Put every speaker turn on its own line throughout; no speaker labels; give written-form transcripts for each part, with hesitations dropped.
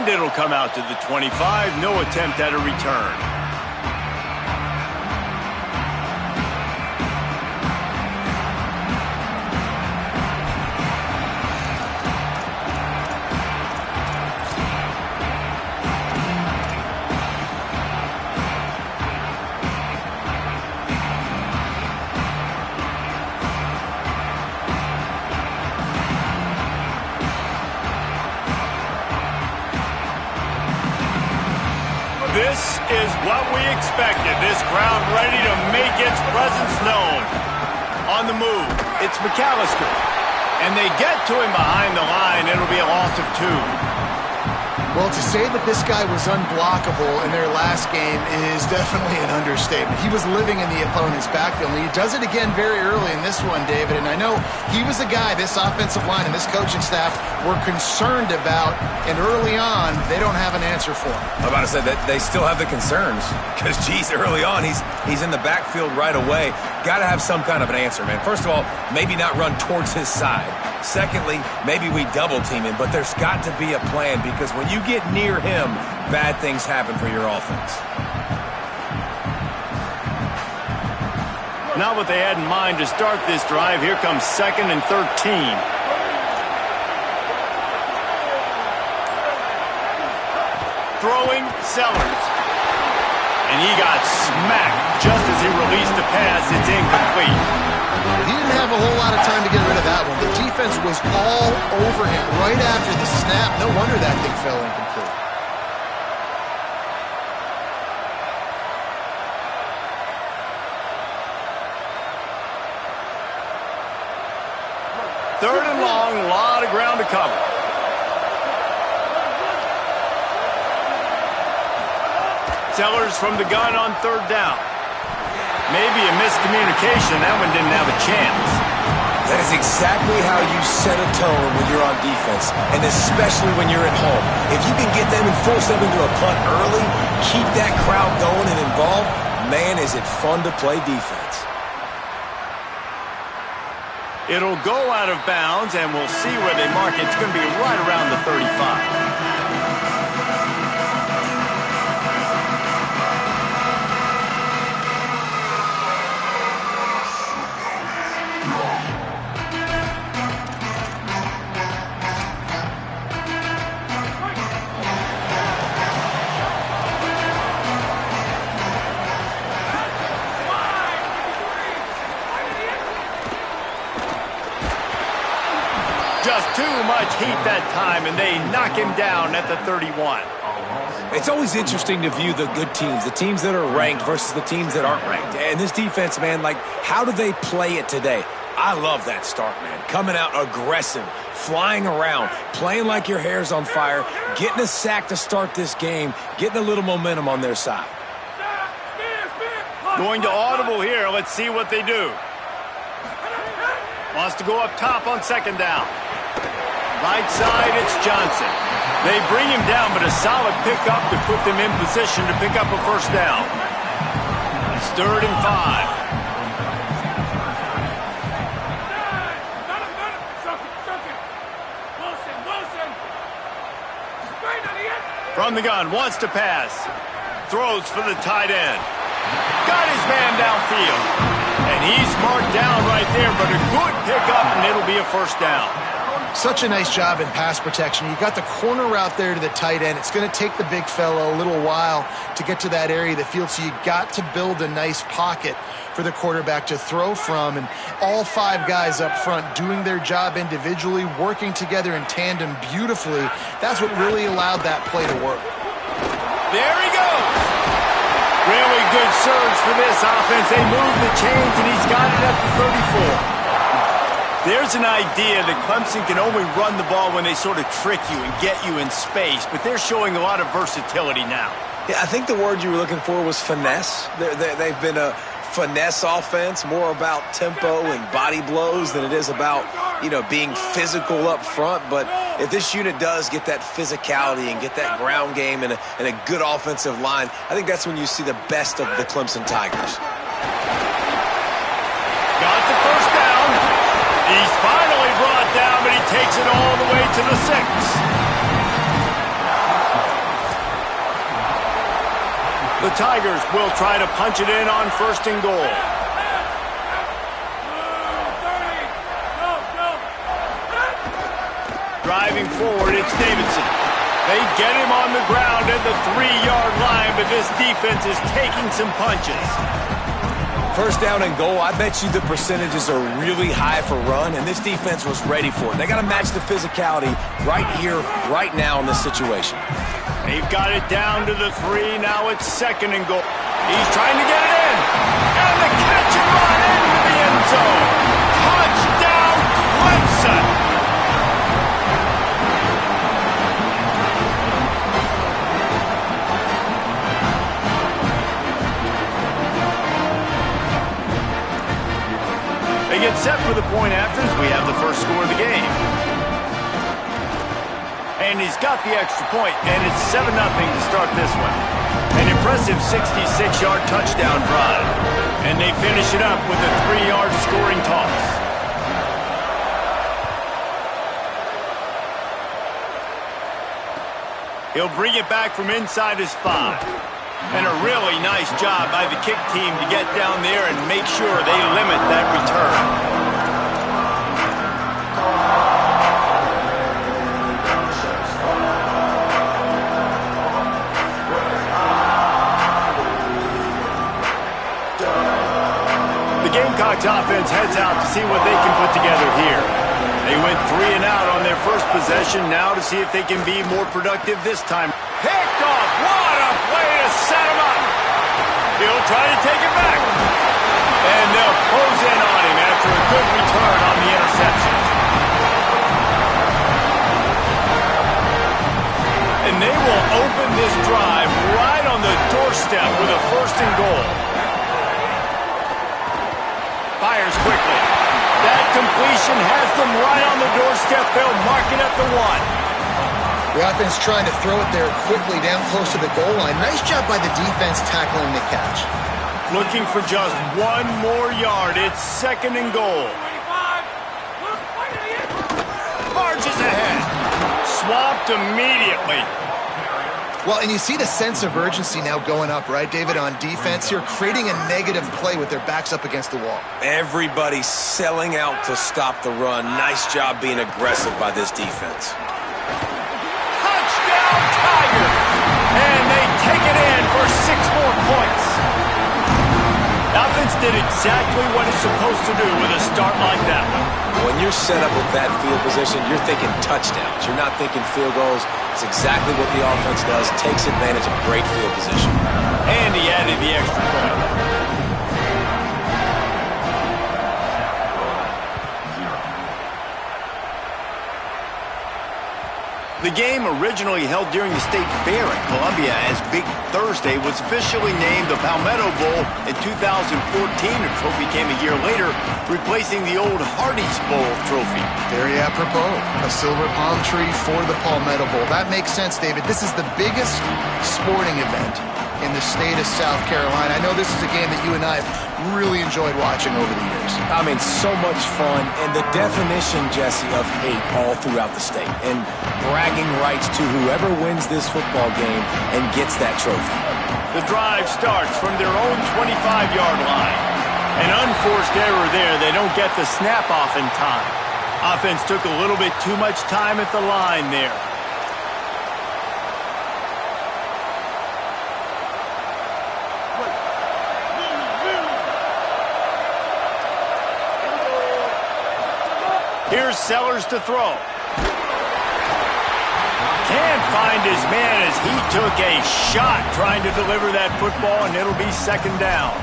And it'll come out to the 25. No attempt at a return. This is what we expected. This crowd ready to make its presence known. On the move, it's McAllister. And they get to him behind the line. It'll be a loss of 2.
Well, to say that this guy was unblockable in their last game is definitely an understatement. He was living in the opponent's backfield, and he does it again very early in this one, David. And I know he was a guy this offensive line and this coaching staff were concerned about, and early on, they don't have an answer for him.
I'm about to say that they still have the concerns because, geez, early on, he's in the backfield right away. Got to have some kind of an answer, man. First of all, maybe not run towards his side. Secondly, maybe we double team him, but there's got to be a plan because when you get near him, bad things happen for your offense.
Not what they had in mind to start this drive. Here comes 2nd and 13. Throwing, Sellers. And he got smacked just as he released the pass. It's incomplete.
He didn't have a whole lot of time to get rid of that one. The defense was all over him right after the snap. No wonder that thing fell incomplete.
Third and long, a lot of ground to cover. Sellers from the gun on 3rd down. Maybe a miscommunication. That one didn't have a chance.
That is exactly how you set a tone when you're on defense, and especially when you're at home. If you can get them and force them into a punt early, keep that crowd going and involved, man, is it fun to play defense.
It'll go out of bounds, and we'll see where they mark it. It's going to be right around the 35. Just too much heat that time, and they knock him down at the 31.
It's always interesting to view the good teams, the teams that are ranked versus the teams that aren't ranked. And this defense, man, like, how do they play it today? I love that start, man. Coming out aggressive, flying around, playing like your hair's on fire, getting a sack to start this game, getting a little momentum on their side.
Going to audible here. Let's see what they do. Wants to go up top on 2nd down. Right side, it's Johnson. They bring him down, but a solid pickup to put them in position to pick up a 1st down. It's 3rd and 5. From the gun, wants to pass. Throws for the tight end. Got his man downfield. And he's marked down right there, but a good pickup, and it'll be a 1st down.
Such a nice job in pass protection. You got the corner route there to the tight end. It's going to take the big fella a little while to get to that area of the field, so you got to build a nice pocket for the quarterback to throw from. And all 5 guys up front doing their job individually, working together in tandem beautifully. That's what really allowed that play to work.
There he goes. Really good surge for this offense. They move the chains, and he's got it at the 34. There's an idea that Clemson can only run the ball when they sort of trick you and get you in space, but they're showing a lot of versatility now.
Yeah, I think the word you were looking for was finesse. They've been a finesse offense, more about tempo and body blows than it is about, being physical up front. But if this unit does get that physicality and get that ground game and a good offensive line, I think that's when you see the best of the Clemson Tigers.
Got the 1st down. He's finally brought down, but he takes it all the way to the 6. The Tigers will try to punch it in on 1st and goal. Driving forward, it's Davidson. They get him on the ground at the 3-yard line, but this defense is taking some punches.
1st down and goal, I bet you the percentages are really high for run, and this defense was ready for it. They got to match the physicality right here, right now in this situation.
They've got it down to the 3. Now it's 2nd and goal. He's trying to get it in. And the catch and run into the end zone. Touchdown, Clemson. They get set for the point after as we have the first score of the game. And he's got the extra point, and it's 7-0 to start this one. An impressive 66-yard touchdown drive. And they finish it up with a 3-yard scoring toss. He'll bring it back from inside his 5. And a really nice job by the kick team to get down there and make sure they limit that return. The Gamecocks offense heads out to see what they can put together here. They went 3 and out on their first possession, now to see if they can be more productive this time. Picked off, what a play to set him up. He'll try to take it back. And they'll close in on him after a good return on the interception. And they will open this drive right on the doorstep with a 1st and goal. Fires quickly. That completion has them right on the doorstep. They'll mark it at the 1.
The offense trying to throw it there quickly down close to the goal line. Nice job by the defense tackling the catch.
Looking for just 1 more yard. It's 2nd and goal. Marches ahead. Swamped immediately.
Well, and you see the sense of urgency now going up, right, David, on defense here, creating a negative play with their backs up against the wall.
Everybody's selling out to stop the run. Nice job being aggressive by this defense.
Touchdown, Tigers! And they take it in for 6 more points. The offense did exactly what it's supposed to do with a start like that one.
When you're set up with that field position, you're thinking touchdowns. You're not thinking field goals. It's exactly what the offense does. Takes advantage of great field position.
And he added the extra point. The game, originally held during the State Fair in Columbia as Big Thursday, was officially named the Palmetto Bowl in 2014. A trophy came a year later, replacing the old Hardee's Bowl trophy.
Very apropos. A silver palm tree for the Palmetto Bowl. That makes sense, David. This is the biggest sporting event in the state of South Carolina. I know this is a game that you and I have really enjoyed watching over the years.
I mean, so much fun, and the definition, Jesse, of hate all throughout the state, and bragging rights to whoever wins this football game and gets that trophy.
The drive starts from their own 25-yard line. An unforced error there. They don't get the snap off in time. Offense took a little bit too much time at the line there. Here's Sellers to throw. Can't find his man as he took a shot trying to deliver that football, and it'll be 2nd down.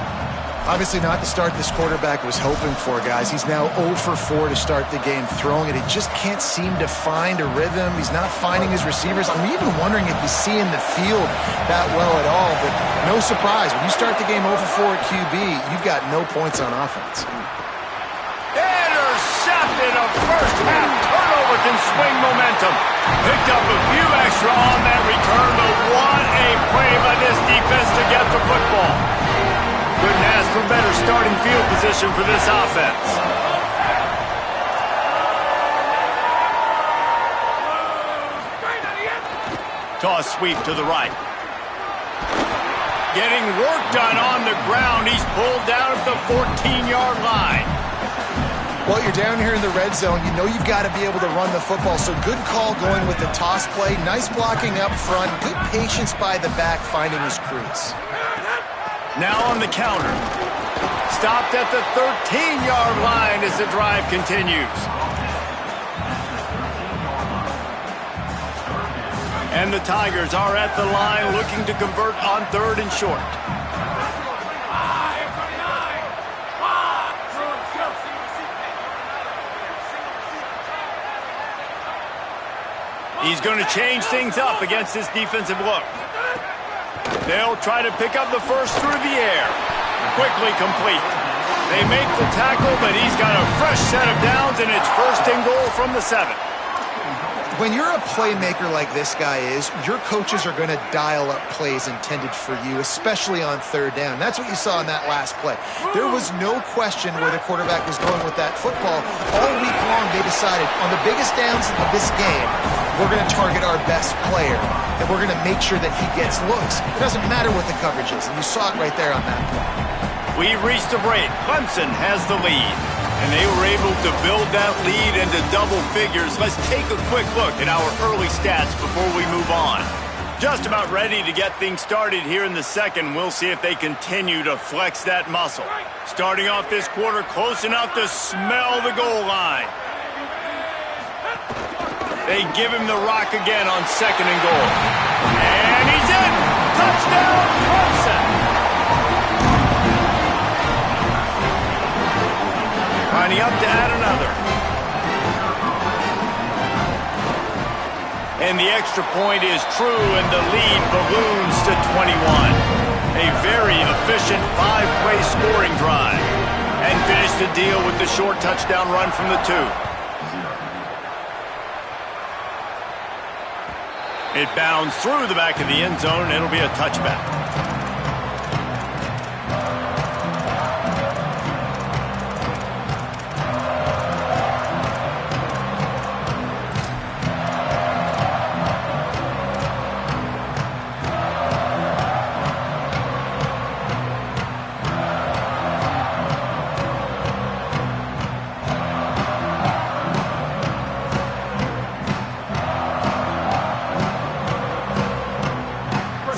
Obviously not the start this quarterback was hoping for, guys. He's now 0 for 4 to start the game throwing it. He just can't seem to find a rhythm. He's not finding his receivers. I'm even wondering if he's seeing the field that well at all, but no surprise. When you start the game 0 for 4 at QB, you've got no points on offense.
Intercepted. A first-half turnover can swing momentum. Picked up a few extra on that return, but what a play by this defense to get the football. Couldn't ask for better starting field position for this offense. Toss sweep to the right. Getting work done on the ground. He's pulled down at the 14-yard line.
Well, you're down here in the red zone. You know you've got to be able to run the football, so good call going with the toss play. Nice blocking up front. Good patience by the back finding his crease.
Now on the counter. Stopped at the 13-yard line as the drive continues. And the Tigers are at the line looking to convert on 3rd and short. He's going to change things up against this defensive look. They'll try to pick up the first through the air. Quickly complete. They make the tackle, but he's got a fresh set of downs, and it's 1st and goal from the 7.
When you're a playmaker like this guy is, your coaches are going to dial up plays intended for you, especially on 3rd down. That's what you saw in that last play. There was no question where the quarterback was going with that football. All week long, they decided on the biggest downs of this game, we're going to target our best player, and we're going to make sure that he gets looks. It doesn't matter what the coverage is, and you saw it right there on that play.
We reached the break. Clemson has the lead, and they were able to build that lead into double figures. Let's take a quick look at our early stats before we move on. Just about ready to get things started here in the second. We'll see if they continue to flex that muscle. Starting off this quarter close enough to smell the goal line. They give him the rock again on 2nd and goal. And he's in! Touchdown, Clemson! Lining up to add another. And the extra point is true, and the lead balloons to 21. A very efficient 5-play scoring drive. And finish the deal with the short touchdown run from the 2. It bounds through the back of the end zone, and it'll be a touchback.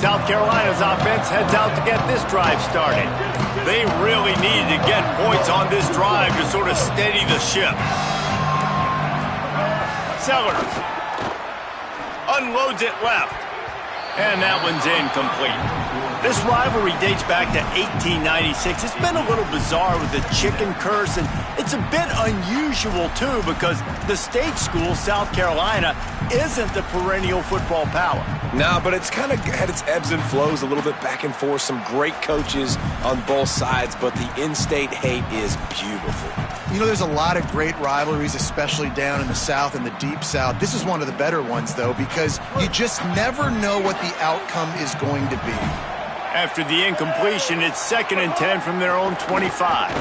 South Carolina's offense heads out to get this drive started. They really need to get points on this drive to sort of steady the ship. Sellers unloads it left, and that one's incomplete. This rivalry dates back to 1896. It's been a little bizarre with the chicken curse, and it's a bit unusual, too, because the state school, South Carolina, isn't the perennial football power.
No, but it's kind of had its ebbs and flows a little bit back and forth. Some great coaches on both sides, but the in-state hate is beautiful.
You know, there's a lot of great rivalries, especially down in the South and the Deep South. This is one of the better ones, though, because you just never know what the outcome is going to be.
After the incompletion, it's 2nd and 10 from their own 25.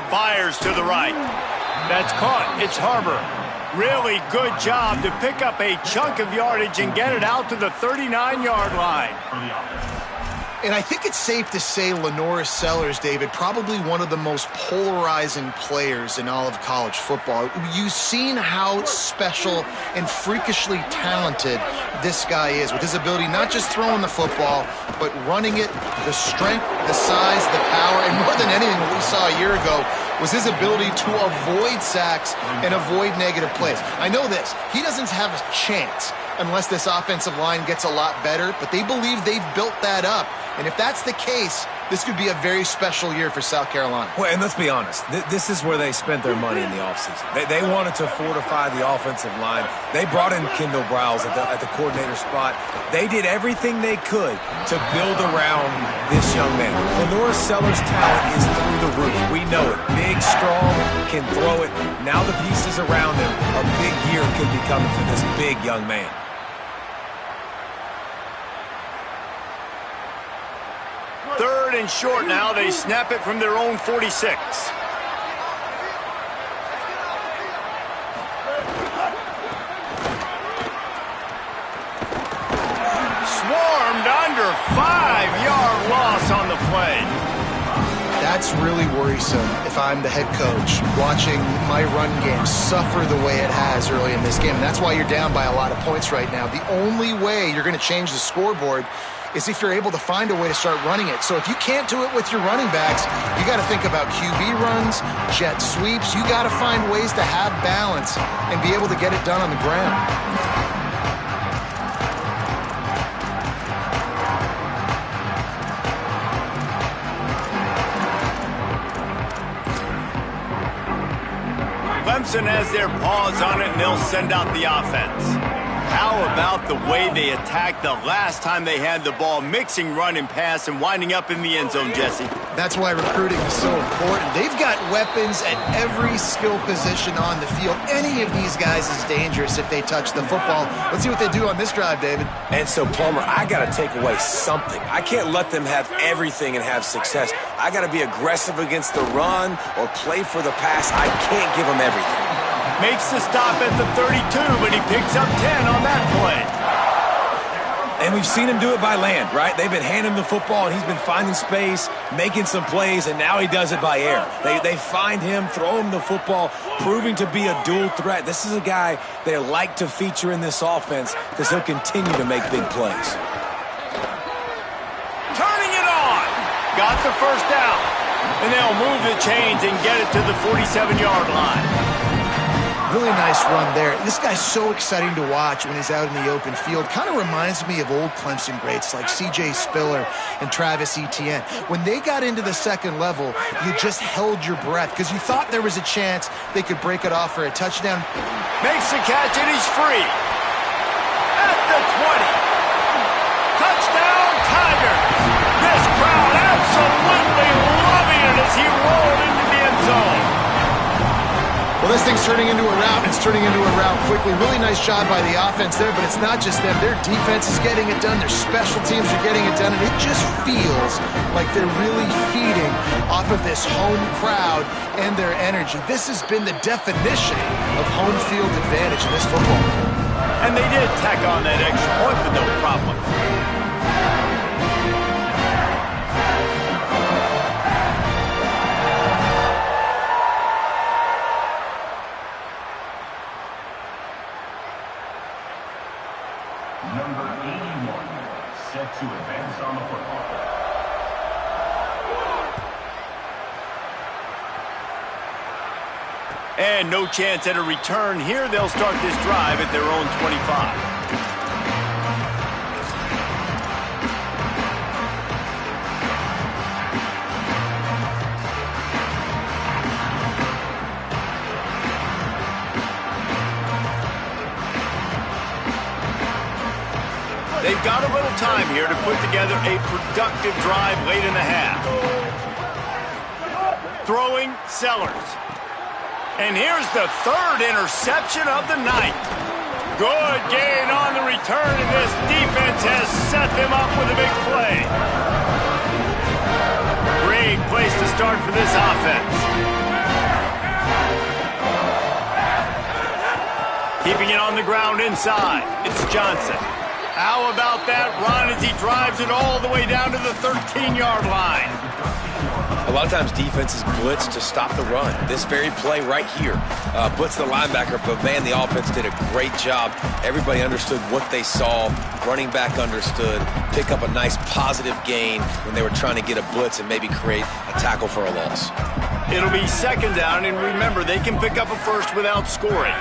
Fires to the right. That's caught. It's Harbor. Really good job to pick up a chunk of yardage and get it out to the 39-yard line.
And I think it's safe to say Lenoris Sellers, David, probably one of the most polarizing players in all of college football. You've seen how special and freakishly talented this guy is with his ability not just throwing the football, but running it, the strength, the size, the power, and more than anything what we saw a year ago was his ability to avoid sacks and avoid negative plays. I know this. He doesn't have a chance unless this offensive line gets a lot better, but they believe they've built that up. And if that's the case, this could be a very special year for South Carolina.
Well, and let's be honest. This is where they spent their money in the offseason. They wanted to fortify the offensive line. They brought in Kendall Browse at the coordinator spot. They did everything they could to build around this young man. Lenoris Sellers' talent is through the roof. We know it. Big, strong, can throw it. Now the pieces around him, a big year could be coming for this big young man.
Third and short now. They snap it from their own 46. Swarmed under 5-yard loss play.
That's really worrisome if I'm the head coach watching my run game suffer the way it has early in this game. And that's why you're down by a lot of points right now. The only way you're going to change the scoreboard is if you're able to find a way to start running it. So if you can't do it with your running backs, you got to think about QB runs, jet sweeps. You got to find ways to have balance and be able to get it done on the ground.
Clemson has their paws on it, and they'll send out the offense. How about the way they attacked the last time they had the ball, mixing run and pass and winding up in the end zone, Jesse?
That's why recruiting is so important. They've got weapons at every skill position on the field. Any of these guys is dangerous if they touch the football. Let's see what they do on this drive, David.
And so, Plummer, I got to take away something. I can't let them have everything and have success. I got to be aggressive against the run or play for the pass. I can't give them everything.
Makes the stop at the 32, but he picks up 10 on that play.
And we've seen him do it by land, right? They've been handing him the football, and he's been finding space, making some plays, and now he does it by air. They find him, throw him the football, proving to be a dual threat. This is a guy they like to feature in this offense because he'll continue to make big plays.
Turning it on. Got the first down. And they'll move the chains and get it to the 47-yard line.
Really nice run there. This guy's so exciting to watch when he's out in the open field. Kind of reminds me of old Clemson greats like C.J. Spiller and Travis Etienne. When they got into the second level, you just held your breath because you thought there was a chance they could break it off for a touchdown.
Makes the catch, and he's free. At the 20. Touchdown, Tigers. This crowd absolutely loving it as he rolled into the end zone.
Well, this thing's turning into a rout. It's turning into a rout quickly. Really nice job by the offense there, but it's not just them. Their defense is getting it done. Their special teams are getting it done, and it just feels like they're really feeding off of this home crowd and their energy. This has been the definition of home field advantage in this football game.
And they did tack on that extra point with no problem.
Number 81, set to advance on the football.
And no chance at a return here. They'll start this drive at their own 25. They've got a little time here to put together a productive drive late in the half. Throwing Sellers. And here's the third interception of the night. Good gain on the return, and this defense has set them up with a big play. Great place to start for this offense. Keeping it on the ground inside. It's Johnson. How about that run as he drives it all the way down to the 13-yard line?
A lot of times defenses blitz to stop the run. This very play right here, blitz the linebacker, but man, the offense did a great job. Everybody understood what they saw. Running back understood. Pick up a nice positive gain when they were trying to get a blitz and maybe create a tackle for a loss.
It'll be second down, and remember, they can pick up a first without scoring.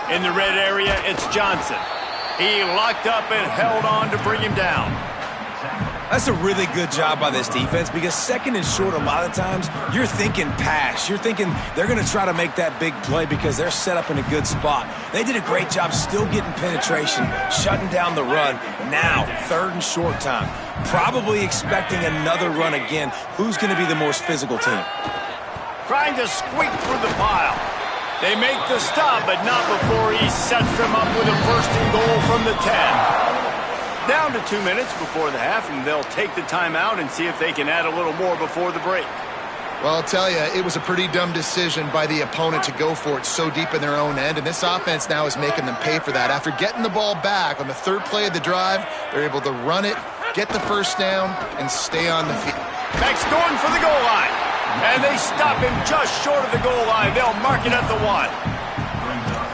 In the red area, it's Johnson. He locked up and held on to bring him down.
That's a really good job by this defense because second and short, a lot of times, you're thinking pass. You're thinking they're going to try to make that big play because they're set up in a good spot. They did a great job still getting penetration, shutting down the run. Now, third and short time. Probably expecting another run again. Who's going to be the most physical team?
Trying to squeak through the pile. They make the stop, but not before he sets them up with a first and goal from the 10. Down to 2 minutes before the half, and they'll take the timeout and see if they can add a little more before the break.
Well, I'll tell you, it was a pretty dumb decision by the opponent to go for it so deep in their own end, and this offense now is making them pay for that. After getting the ball back on the third play of the drive, they're able to run it, get the first down, and stay on the field.
Max going for the goal line. And they stop him just short of the goal line. They'll mark it at the 1.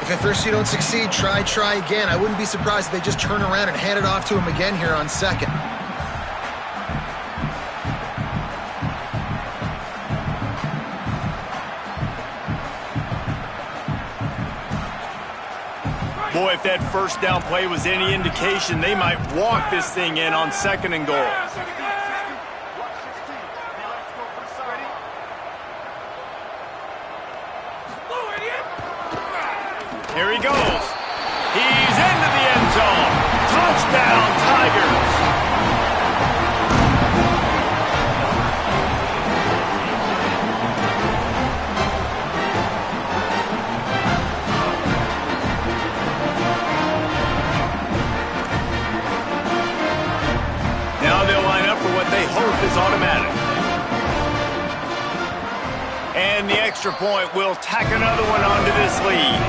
If at first you don't succeed, try again. I wouldn't be surprised if they just turn around and hand it off to him again here on second.
Boy, if that first down play was any indication, they might walk this thing in on 2nd and goal. Here he goes. He's into the end zone. Touchdown, Tigers. Now they'll line up for what they hope is automatic. And the extra point will tack another one onto this lead.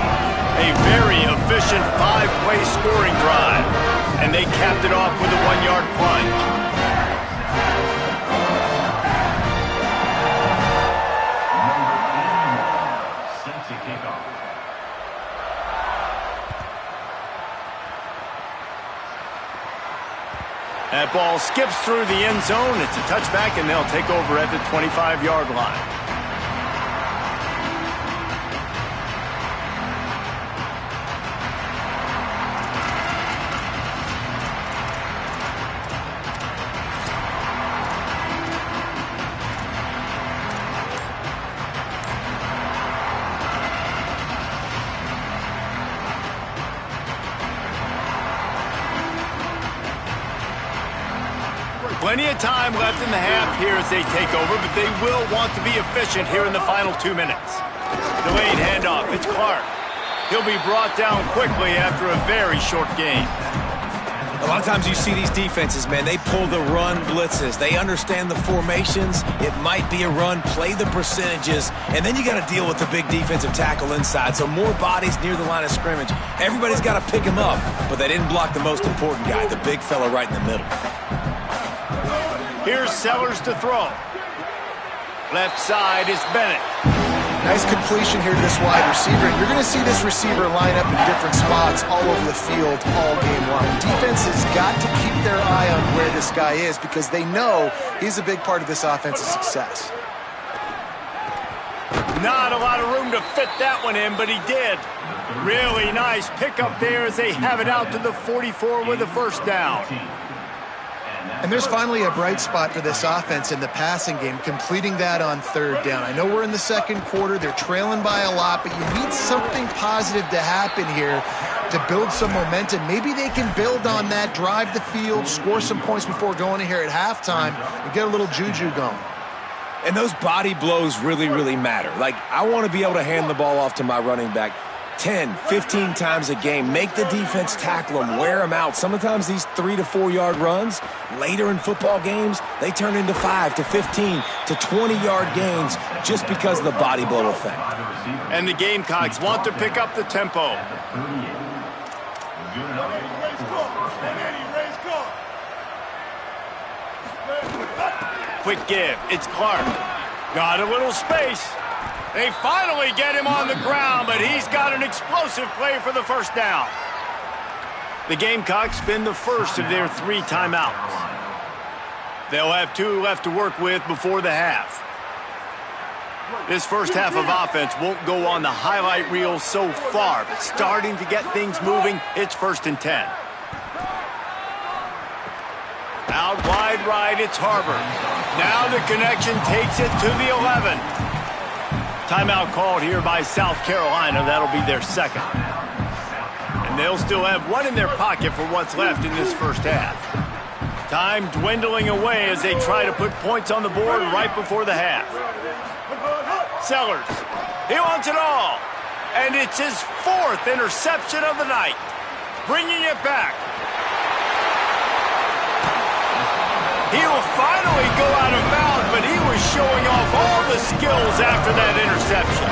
A very efficient 5-play scoring drive. And they capped it off with a 1-yard plunge.
Set to kick off.
That ball skips through the end zone. It's a touchback, and they'll take over at the 25-yard line. Plenty of time left in the half here as they take over, but they will want to be efficient here in the final 2 minutes. Delayed handoff. It's Clark. He'll be brought down quickly after a very short game.
A lot of times you see these defenses, man, they pull the run blitzes. They understand the formations. It might be a run, play the percentages, and then you got to deal with the big defensive tackle inside. So more bodies near the line of scrimmage. Everybody's got to pick him up, but they didn't block the most important guy, the big fella right in the middle.
Here's Sellers to throw. Left side is Bennett.
Nice completion here to this wide receiver. You're going to see this receiver line up in different spots all over the field all game long. Defense has got to keep their eye on where this guy is because they know he's a big part of this offense's success.
Not a lot of room to fit that one in, but he did. Really nice pickup there as they have it out to the 44 with a first down.
And there's finally a bright spot for this offense in the passing game, completing that on 3rd down. I know we're in the 2nd quarter. They're trailing by a lot, but you need something positive to happen here to build some momentum. Maybe they can build on that, drive the field, score some points before going in here at halftime, and get a little juju going.
And those body blows really, really matter. Like, I want to be able to hand the ball off to my running back 10, 15 times a game. Make the defense tackle them, wear them out. Sometimes these 3 to 4 yard runs, later in football games, they turn into 5 to 15 to 20-yard gains just because of the body blow effect.
And the Gamecocks want to pick up the tempo. Quick give. It's Clark. Got a little space. They finally get him on the ground, but he's got an explosive play for the first down. The Gamecocks spend the first of their 3 timeouts. They'll have 2 left to work with before the half. This first half of offense won't go on the highlight reel so far, but starting to get things moving, it's 1st and 10. Out wide right, it's Harbor. Now the connection takes it to the 11. Timeout called here by South Carolina. That'll be their 2nd. And they'll still have 1 in their pocket for what's left in this first half. Time dwindling away as they try to put points on the board right before the half. Sellers, he wants it all. And it's his 4th interception of the night. Bringing it back. He will finally go out of bounds, but he was showing off all the skills after that interception.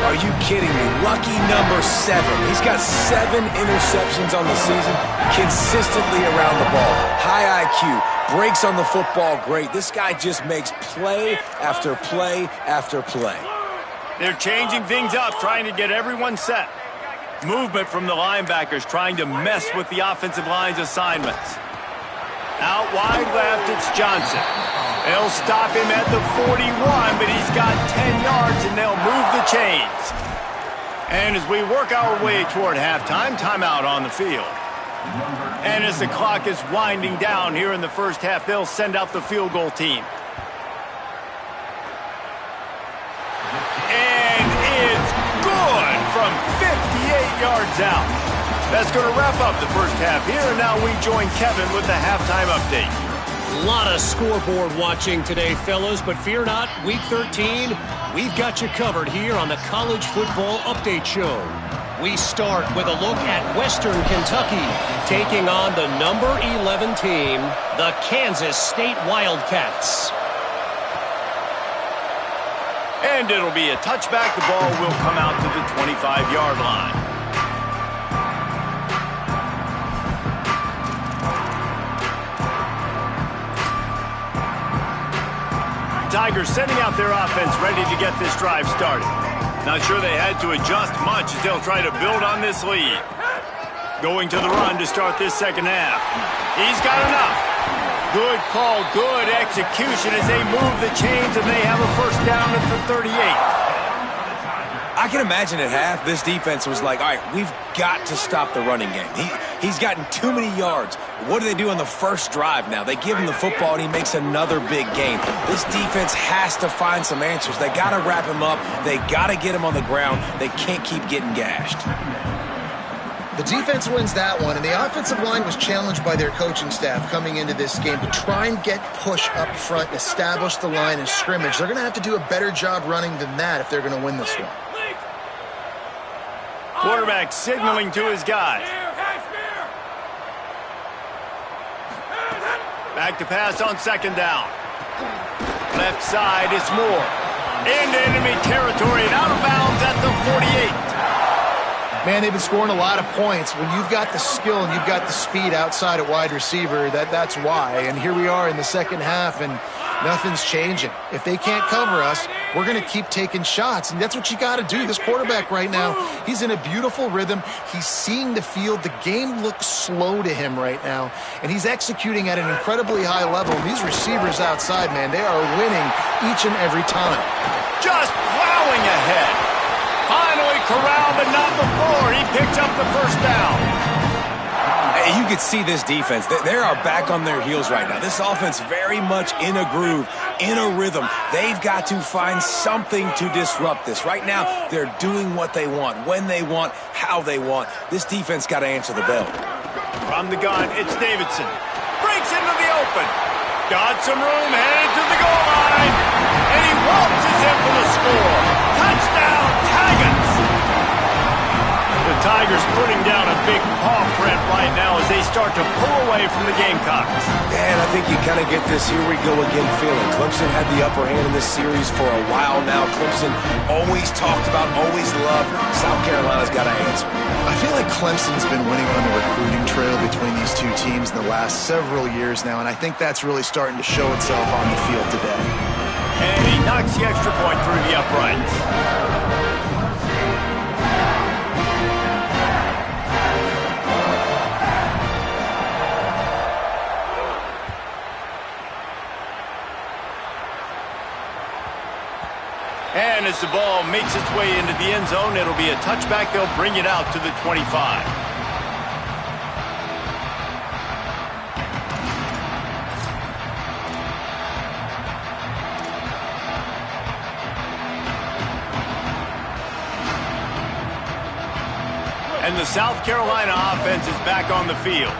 Are you kidding me? Lucky number 7. He's got 7 interceptions on the season, consistently around the ball. High IQ, breaks on the football great. This guy just makes play after play after play.
They're changing things up, trying to get everyone set. Movement from the linebackers, trying to mess with the offensive line's assignments. Out wide left, it's Johnson. They'll stop him at the 41, but he's got 10 yards, and they'll move the chains. And as we work our way toward halftime, timeout on the field. And as the clock is winding down here in the first half, they'll send out the field goal team. And it's good from 58 yards out. That's going to wrap up the first half here, and now we join Kevin with the halftime update.
A lot of scoreboard watching today, fellas, but fear not, Week 13, we've got you covered here on the College Football Update Show. We start with a look at Western Kentucky, taking on the number 11 team, the Kansas State Wildcats.
And it'll be a touchback. The ball will come out to the 25-yard line. Tigers sending out their offense ready to get this drive started. Not sure they had to adjust much as they'll try to build on this lead. Going to the run to start this second half. He's got enough. Good call, good execution as they move the chains and they have a first down at the 38.
I can imagine at half, this defense was like, all right, we've got to stop the running game. He's gotten too many yards. What do they do on the first drive now? They give him the football, and he makes another big gain. This defense has to find some answers. They got to wrap him up. They got to get him on the ground. They can't keep getting gashed.
The defense wins that one, and the offensive line was challenged by their coaching staff coming into this game to try and get push up front and establish the line of scrimmage. They're going to have to do a better job running than that if they're going to win this one.
Quarterback signaling to his guys. Back to pass on second down. Left side, it's Moore. Into enemy territory and out of bounds at the 48.
Man, they've been scoring a lot of points. When you've got the skill and you've got the speed outside at wide receiver, that's why. And here we are in the second half, and nothing's changing. If they can't cover us, we're going to keep taking shots, and that's what you got to do. This quarterback right now, he's in a beautiful rhythm. He's seeing the field. The game looks slow to him right now, and he's executing at an incredibly high level. And these receivers outside, man, they are winning each and every time.
Just plowing ahead. Finally corralled, but not before. He picks up the first down.
Hey, you can see this defense. They are back on their heels right now. This offense very much in a groove, in a rhythm. They've got to find something to disrupt this. Right now, they're doing what they want, when they want, how they want. This defense got to answer the bell.
From the gun, it's Davidson. Breaks into the open. Got some room, headed to the goal line. And he waltzes in for the score. Touchdown, Tigers! The Tigers putting down a big paw print right now as they start to pull away from the Gamecocks.
And I think you kind of get this here we go again feeling. Clemson had the upper hand in this series for a while now. Clemson always talked about, always loved. South Carolina's got to answer.
I feel like Clemson's been winning on the recruiting trail between these two teams in the last several years now, and I think that's really starting to show itself on the field today.
And he knocks the extra point through the uprights. And as the ball makes its way into the end zone, it'll be a touchback. They'll bring it out to the 25. And the South Carolina offense is back on the field.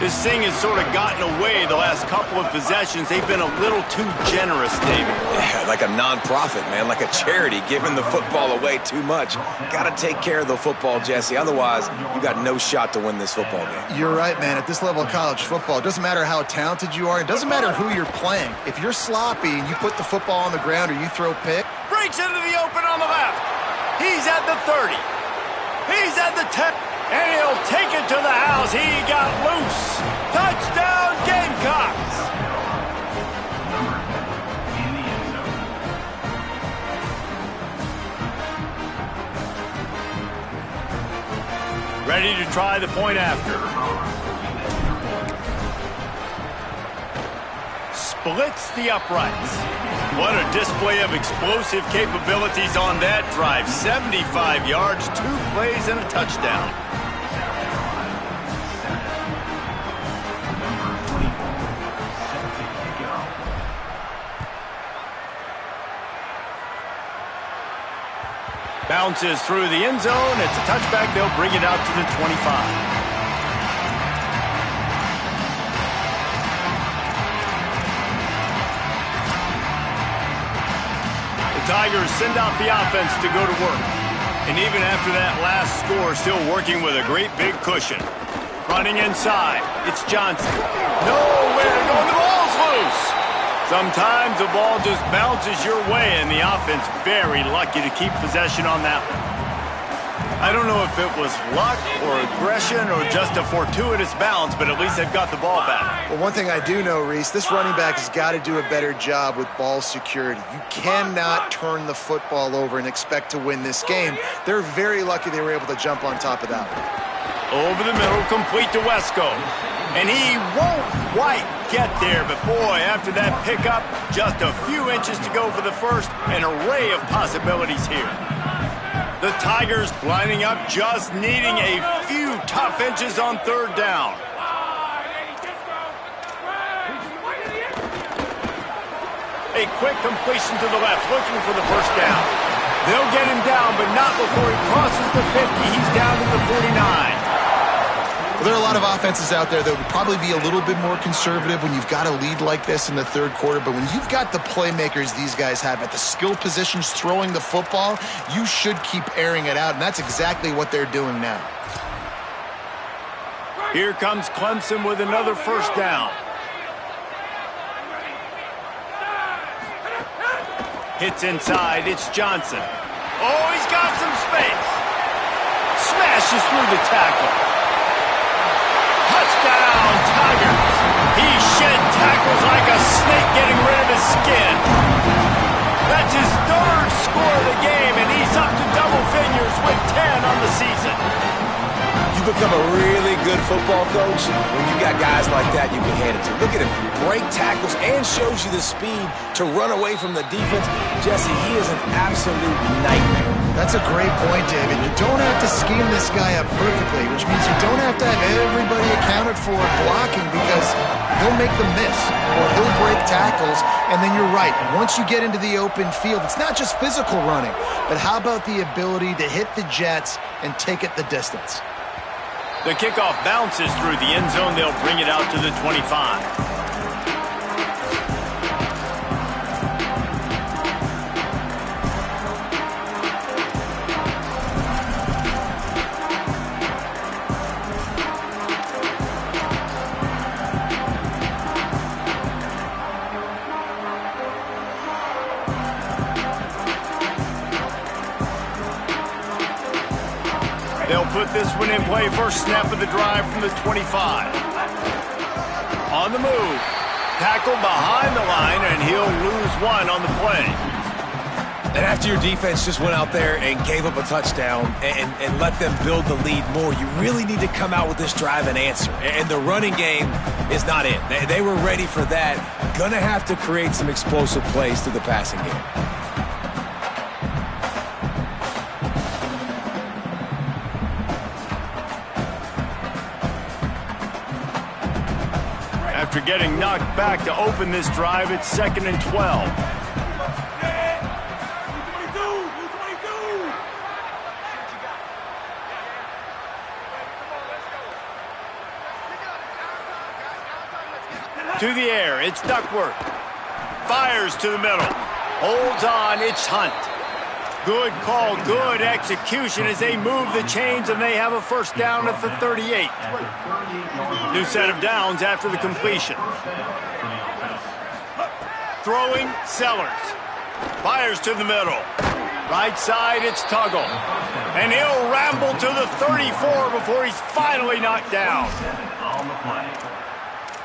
This thing has sort of gotten away the last couple of possessions. They've been a little too generous, David.
Yeah, like a nonprofit, man, like a charity, giving the football away too much. Got to take care of the football, Jesse. Otherwise, you got no shot to win this football game.
You're right, man. At this level of college football, it doesn't matter how talented you are. It doesn't matter who you're playing. If you're sloppy and you put the football on the ground or you throw pick.
Breaks into the open on the left. He's at the 30. He's at the 10. And he'll take it to the house. He got loose. Touchdown, Gamecocks. Ready to try the point after. Splits the uprights. What a display of explosive capabilities on that drive. 75 yards, 2 plays, and a touchdown. Bounces through the end zone. It's a touchback. They'll bring it out to the 25. Tigers send out the offense to go to work. And even after that last score, still working with a great big cushion. Running inside, it's Johnson. Nowhere to go, the ball's loose. Sometimes the ball just bounces your way, and the offense very lucky to keep possession on that one. I don't know if it was luck or aggression or just a fortuitous bounce, but at least they've got the ball back.
Well, one thing I do know, Reese, this running back has got to do a better job with ball security. You cannot turn the football over and expect to win this game. They're very lucky they were able to jump on top of that one.
Over the middle, complete to Wesco. And he won't quite get there, but boy, after that pickup, just a few inches to go for the first. An array of possibilities here. The Tigers lining up, just needing a few tough inches on third down. A quick completion to the left, looking for the first down. They'll get him down, but not before he crosses the 50. He's down to the 49.
Well, there are a lot of offenses out there that would probably be a little bit more conservative when you've got a lead like this in the third quarter, but when you've got the playmakers these guys have at the skill positions throwing the football, you should keep airing it out, and that's exactly what they're doing now.
Here comes Clemson with another first down. Hits inside, it's Johnson. Oh, he's got some space. Smashes through the tackle. Touchdown, Tigers. He shed tackles like a snake getting rid of his skin. That's his third score of the game, and he's up to double figures with 10 on the season.
You become a really good football coach when you got guys like that you can hand it to. Look at him, break tackles and shows you the speed to run away from the defense. Jesse, he is an absolute nightmare.
That's a great point, David. You don't have to scheme this guy up perfectly, which means you don't have to have everybody accounted for blocking, because he'll make them miss or he'll break tackles. And then you're right. Once you get into the open field, it's not just physical running, but how about the ability to hit the jets and take it the distance?
The kickoff bounces through the end zone. They'll bring it out to the 25. They'll put this one in play. First snap of the drive from the 25. On the move. Tackle behind the line, and he'll lose one on the play.
And after your defense just went out there and gave up a touchdown and let them build the lead more, you really need to come out with this drive and answer. And the running game is not it. They were ready for that. Gonna have to create some explosive plays through the passing game.
After getting knocked back to open this drive, it's 2nd and 12. To the air, it's Duckworth. Fires to the middle. Holds on, it's Hunt. Good call, good execution as they move the chains, and they have a first down at the 38. New set of downs after the completion. Throwing, Sellers. Fires to the middle. Right side, it's Tuggle. And he'll ramble to the 34 before he's finally knocked down.
On the play.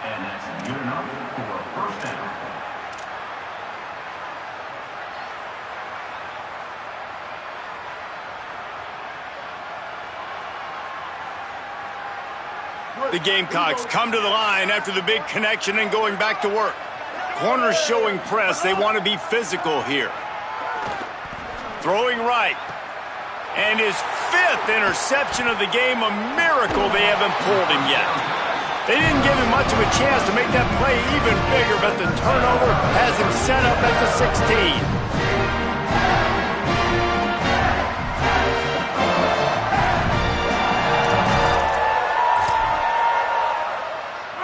And that's good enough for a first down.
The Gamecocks come to the line after the big connection and going back to work. Corners showing press. They want to be physical here. Throwing right. And his 5th interception of the game, a miracle they haven't pulled him yet. They didn't give him much of a chance to make that play even bigger, but the turnover has him set up at the 16.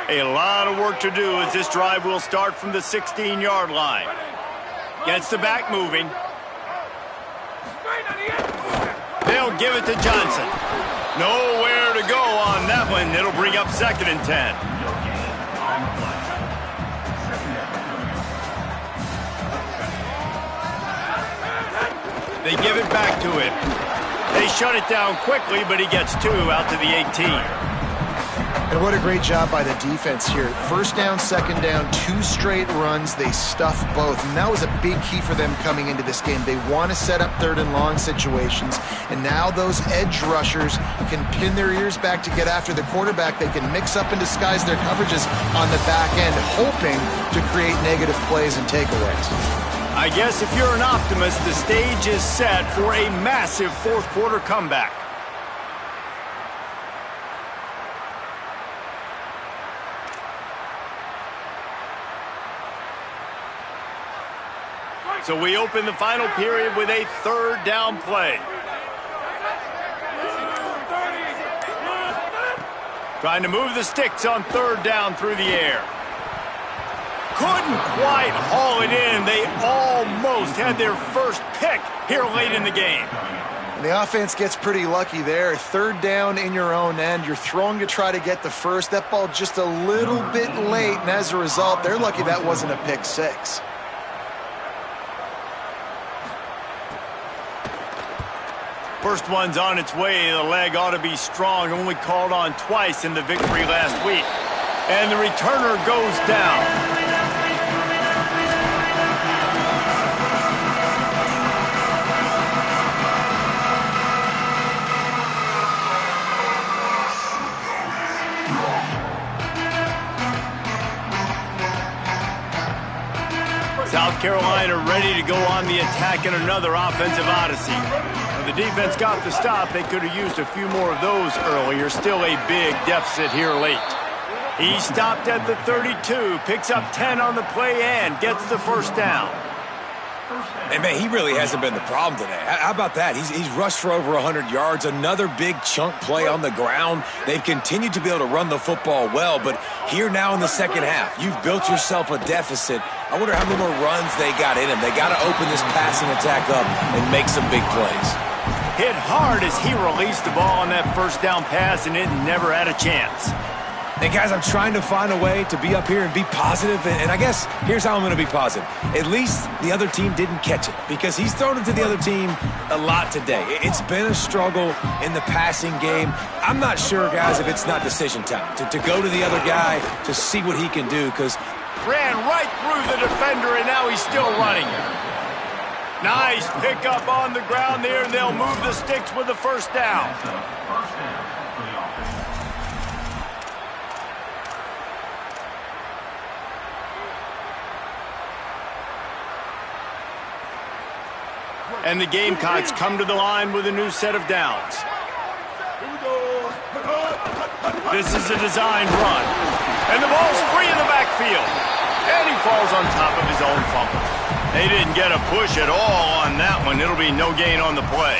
A lot of work to do as this drive will start from the 16-yard line. Gets the back moving. They'll give it to Johnson. Nowhere to go on that one. It'll bring up 2nd and 10. They give it back to him. They shut it down quickly, but he gets 2 out to the 18.
And what a great job by the defense here. First down, second down, 2 straight runs. They stuff both. And that was a big key for them coming into this game. They want to set up 3rd and long situations. And now those edge rushers can pin their ears back to get after the quarterback. They can mix up and disguise their coverages on the back end, hoping to create negative plays and takeaways.
I guess if you're an optimist, the stage is set for a massive 4th quarter comeback. So we open the final period with a 3rd down play. Trying to move the sticks on 3rd down through the air. Couldn't quite haul it in. They almost had their first pick here late in the game.
And the offense gets pretty lucky there. 3rd down in your own end. You're throwing to try to get the first. That ball just a little bit late, and as a result, they're lucky that wasn't a pick 6.
First one's on its way. The leg ought to be strong. Only called on twice in the victory last week. And the returner goes down. South Carolina ready to go on the attack in another offensive odyssey. When the defense got the stop, they could have used a few more of those earlier. Still a big deficit here late. He stopped at the 32, picks up 10 on the play and gets the first down.
And, man, he really hasn't been the problem today. How about that? He's rushed for over 100 yards, another big chunk play on the ground. They've continued to be able to run the football well, but here now in the second half, you've built yourself a deficit. I wonder how many more runs they got in him. They got to open this passing attack up and make some big plays.
Hit hard as he released the ball on that first down pass, and it never had a chance.
And, guys, I'm trying to find a way to be up here and be positive, and I guess here's how I'm going to be positive. At least the other team didn't catch it because he's thrown it to the other team a lot today. It's been a struggle in the passing game. I'm not sure, guys, if it's not decision time to go to the other guy to see what he can do because
ran right through the defender, and now he's still running. Nice pickup on the ground there, and they'll move the sticks with the first down. And the Gamecocks come to the line with a new set of downs. This is a designed run. And the ball's free in the backfield. And he falls on top of his own fumble. They didn't get a push at all on that one. It'll be no gain on the play.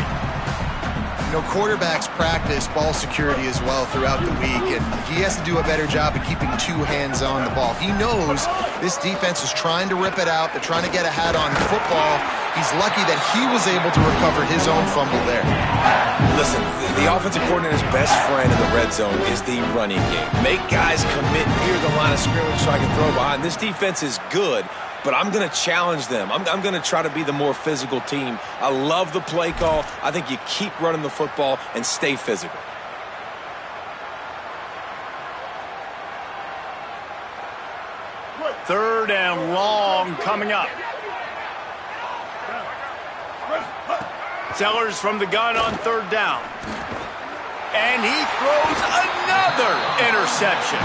You know, quarterbacks practice ball security as well throughout the week, and he has to do a better job of keeping 2 hands on the ball. He knows this defense is trying to rip it out. They're trying to get a hat on the football. He's lucky that he was able to recover his own fumble there.
Listen, the offensive coordinator's best friend in the red zone is the running game. Make guys commit near the line of scrimmage so I can throw behind. This defense is good, but I'm going to challenge them. I'm going to try to be the more physical team. I love the play call. I think you keep running the football and stay physical.
Third and long coming up. Sellers from the gun on third down. And he throws another interception.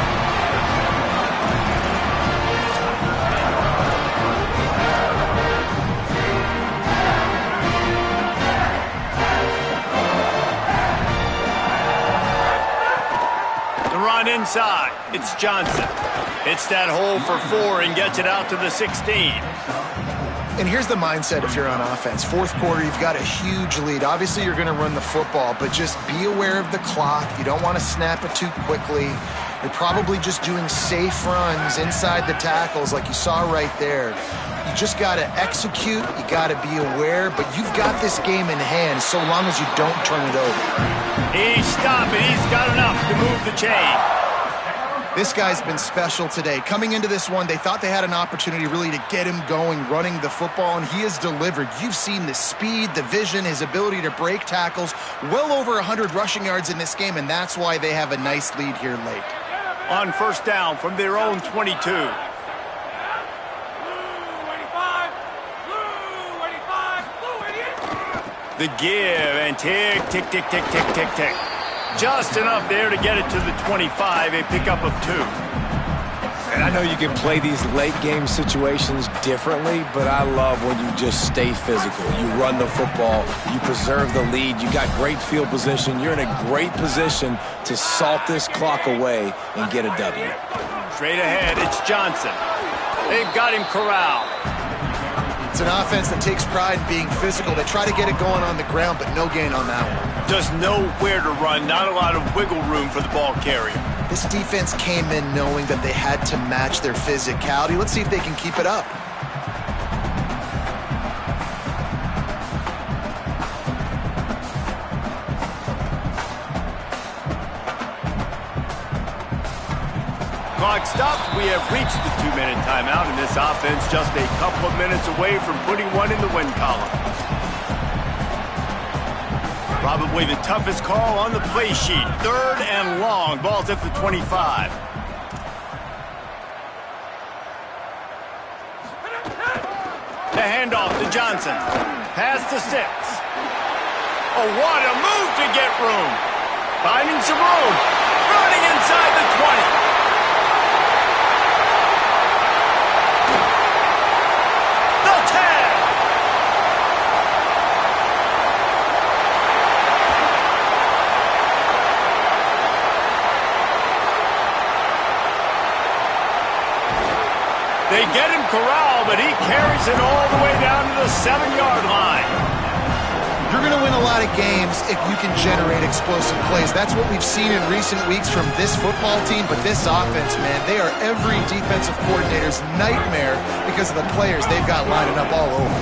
The run inside. It's Johnson. Hits that hole for 4 and gets it out to the 16.
And here's the mindset if you're on offense. Fourth quarter, you've got a huge lead. Obviously, you're going to run the football, but just be aware of the clock. You don't want to snap it too quickly. You're probably just doing safe runs inside the tackles like you saw right there. You just got to execute. You got to be aware, but you've got this game in hand so long as you don't turn it over.
He's stopping. He's got enough to move the chain.
This guy's been special today. Coming into this one, they thought they had an opportunity really to get him going, running the football, and he has delivered. You've seen the speed, the vision, his ability to break tackles. Well over 100 rushing yards in this game, and that's why they have a nice lead here late.
On first down from their own 22. The give and tick, tick, tick, tick, tick, tick, tick. Just enough there to get it to the 25, a pickup of 2.
And I know you can play these late game situations differently, but I love when you just stay physical. You run the football, you preserve the lead, you got great field position, you're in a great position to salt this clock away and get a W.
Straight ahead, it's Johnson. They've got him corralled.
It's an offense that takes pride in being physical. They try to get it going on the ground, but no gain on that one.
Just know where to run, not a lot of wiggle room for the ball carrier.
This defense came in knowing that they had to match their physicality. Let's see if they can keep it up.
Clock stops. We have reached the 2-minute timeout, and this offense just a couple of minutes away from putting one in the win column. Probably the toughest call on the play sheet. Third and long. Ball's at the 25. The handoff to Johnson. Pass to 6. Oh, what a move to get room. Finding some room. Running inside the 20. They get him corralled, but he carries it all the way down to the 7-yard line.
You're going to win a lot of games if you can generate explosive plays. That's what we've seen in recent weeks from this football team, but this offense, man, they are every defensive coordinator's nightmare because of the players they've got lining up all over.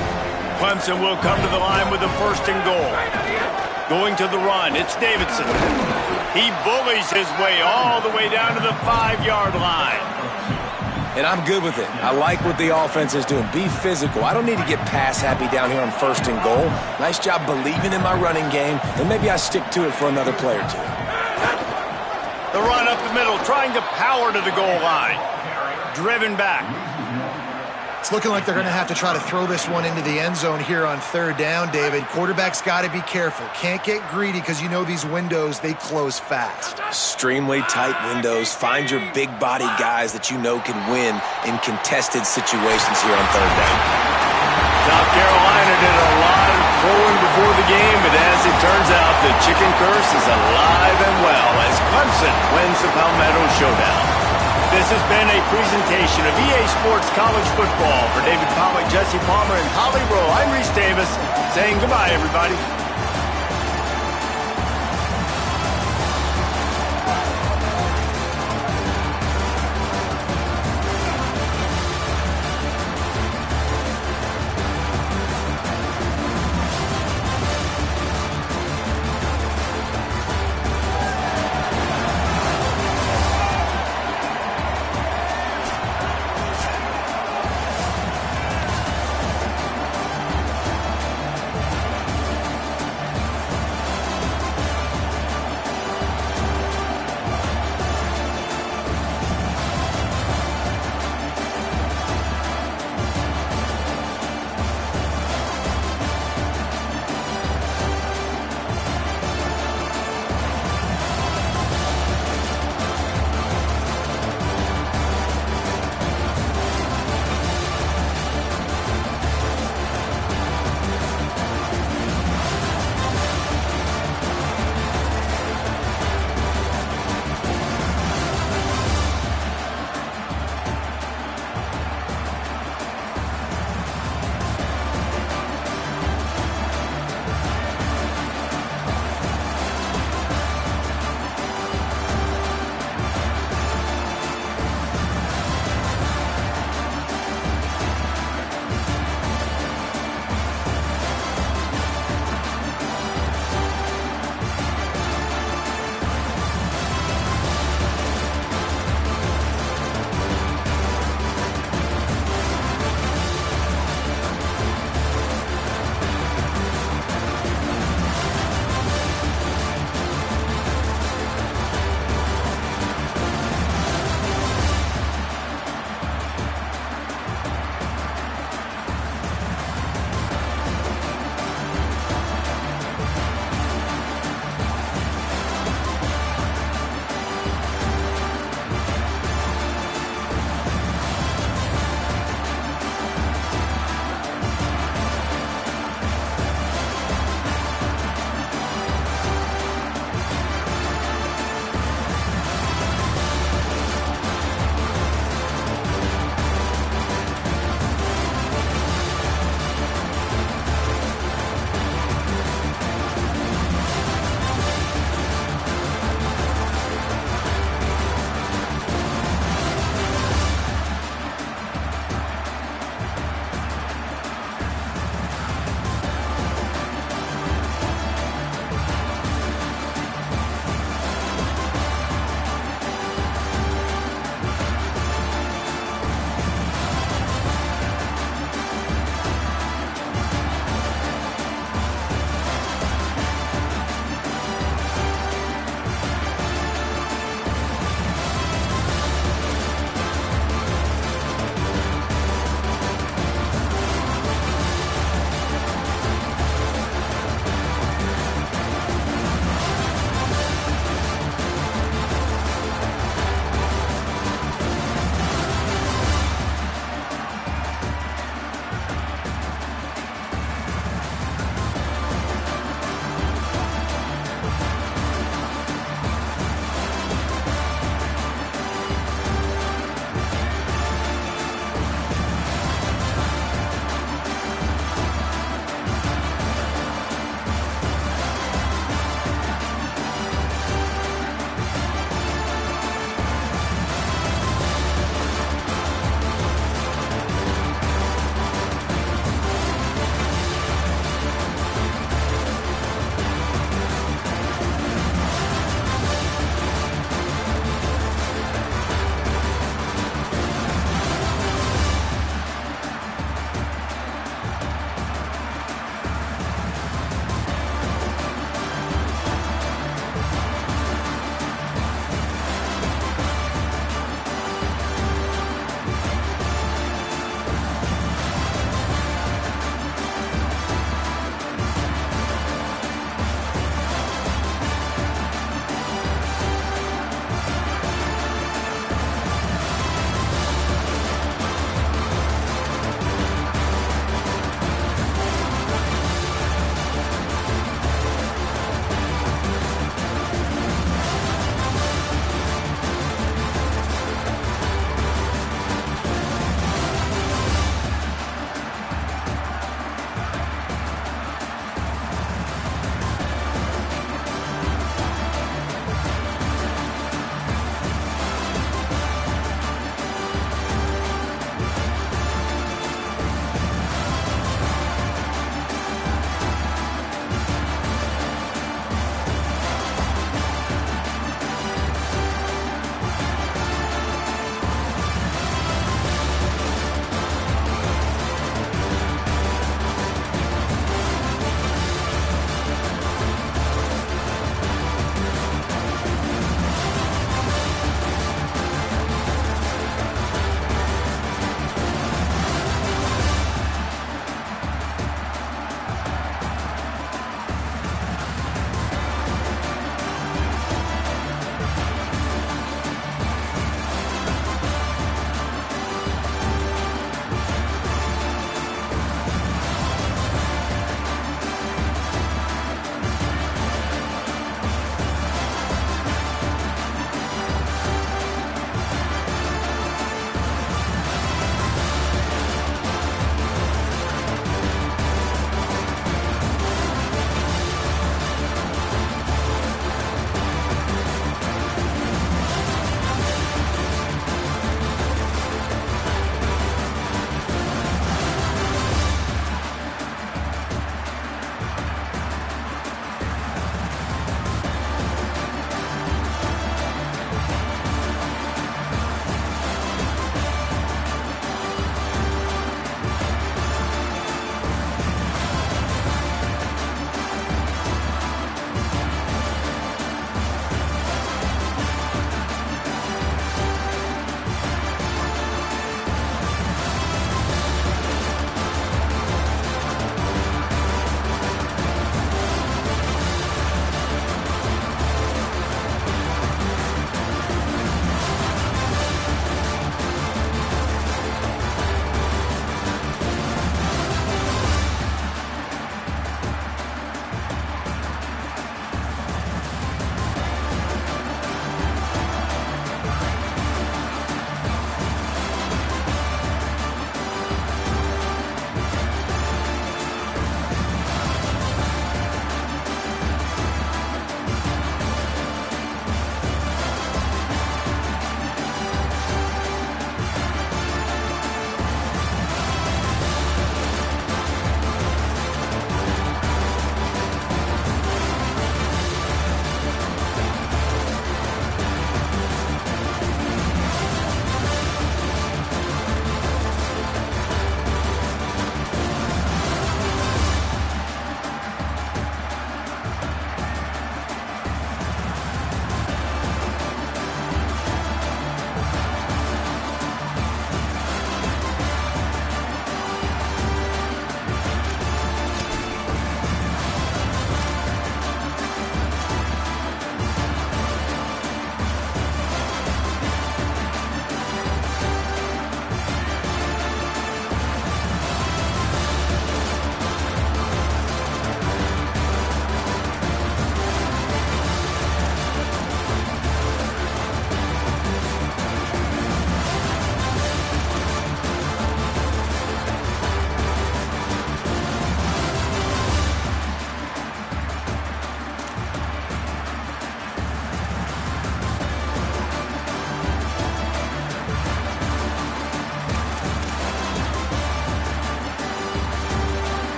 Clemson will come to the line with a 1st and goal. Going to the run, it's Davidson. He bullies his way all the way down to the 5-yard line.
And I'm good with it. I like what the offense is doing. Be physical. I don't need to get pass happy down here on 1st and goal. Nice job believing in my running game, and maybe I stick to it for another play or 2.
The run up the middle, trying to power to the goal line. Driven back.
It's looking like they're going to have to try to throw this one into the end zone here on 3rd down, David. Quarterback's got to be careful. Can't get greedy because you know these windows, they close fast.
Extremely tight windows. Find your big body guys that you know can win in contested situations here on 3rd down.
South Carolina did a lot of throwing before the game, but as it turns out, the chicken curse is alive and well as Clemson wins the Palmetto Showdown. This has been a presentation of EA Sports College Football. For David Pollack, Jesse Palmer, and Holly Rowe, I'm Reese Davis saying goodbye, everybody.